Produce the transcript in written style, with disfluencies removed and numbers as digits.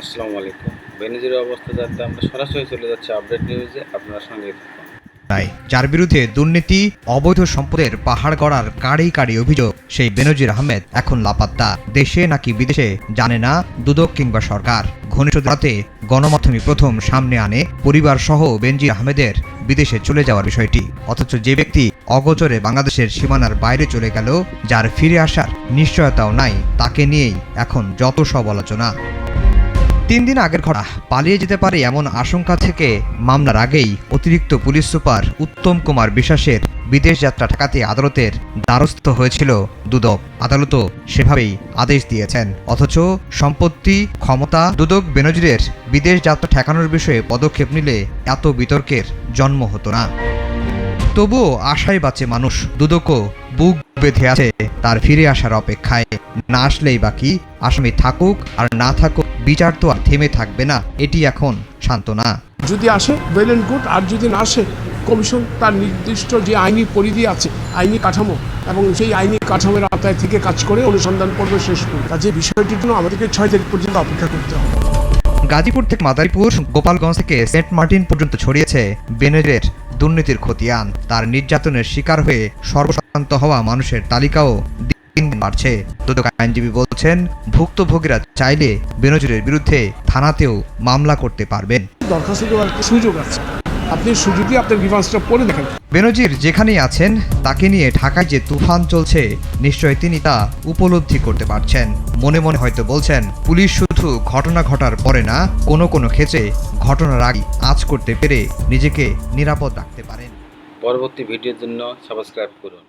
আসসালামু আলাইকুম। বেনজিরের অবস্থা জানতে আমরা সরাসরি চলে যাচ্ছি আপডেট নিউজে। আপনার সঙ্গে থাকুন। যার বিরুদ্ধে দুর্নীতি, অবৈধ সম্পদের পাহাড় গড়ার কাড়ি কাড়ি অভিযোগ, সেই বেনজির আহমেদ এখন লাপাত্তা। দেশে নাকি বিদেশে জানে না দুদক কিংবা সরকার। ঘনিষ্ঠদের হাতে গণমাধ্যমে প্রথম সামনে আনে পরিবার সহ বেনজির আহমেদের বিদেশে চলে যাওয়ার বিষয়টি। অথচ যে ব্যক্তি অগোচরে বাংলাদেশের সীমানার বাইরে চলে গেল, যার ফিরে আসার নিশ্চয়তাও নাই, তাকে নিয়েই এখন যত সব আলোচনা। 3 দিন আগের ঘটনা, পালিয়ে যেতে পারে এমন আশঙ্কা থেকে মামলার আগেই অতিরিক্ত পুলিশ সুপার উত্তম কুমার বিশ্বাসের বিদেশ যাত্রা ঠেকাতে আদালতের দ্বারস্থ হয়েছিল দুদক। আদালতও সেভাবেই আদেশ দিয়েছেন। অথচ সম্পত্তি, ক্ষমতা, দুদক বেনজিরের বিদেশ যাত্রা ঠেকানোর বিষয়ে পদক্ষেপ নিলে এত বিতর্কের জন্ম হতো না। তবুও আশায় বাঁচে মানুষ। দুদকও বুক বেঁধে আছে তার ফিরে আসার অপেক্ষায়। না আসলেই বাকি, আসামি থাকুক আর না থাকুক, বিচার তো আর থেমে থাকবে না, এটি এখন সান্ত্বনা। যদি আসে ওয়েল এন্ড গুড, আর যদি না আসে কমিশন তার নির্দিষ্ট যে আইনি পরিধি আছে, আইনি কাঠামো, এবং সেই আইনি কাঠামোর আওতায় থেকে কাজ করে অনুসন্ধান করবে শেষ পর্যন্ত। কাজে বিষয়টির জন্য আমাদেরকে 6 তারিখ পর্যন্ত অপেক্ষা করতে হবে। গাজীপুর থেকে মাদারীপুর, গোপালগঞ্জ থেকে সেন্ট মার্টিন পর্যন্ত ছড়িয়েছে বেনজিরের দুর্নীতির খতিয়ান। তার নির্যাতনের শিকার হয়ে সর্বশান্ত হওয়া মানুষের তালিকাও দিন দিন বাড়ছে। দুদক আইনজীবী বলছেন, ভুক্তভোগীরা চাইলে বেনজিরের বিরুদ্ধে থানাতেও মামলা করতে পারবেন। দরখাস্ত দেওয়ার একটা সুযোগ আছে, আপনি সুযোগই আপনার গ্রিভান্সটা পড়ে দেখেন। বেনজির যেখানেই আছেন, তাকে নিয়ে ঢাকায় যে তুফান চলছে, নিশ্চয় তিনি তা উপলব্ধি করতে পারছেন। মনে মনে হয়তো বলছেন, পুলিশ শুধু ঘটনা ঘটার পরে না, কোনো কোনো ক্ষেত্রে ঘটনার আগে আঁচ করতে পেরে নিজেকে নিরাপদ রাখতে পারেন। পরবর্তী ভিডিওর জন্য সাবস্ক্রাইব করুন।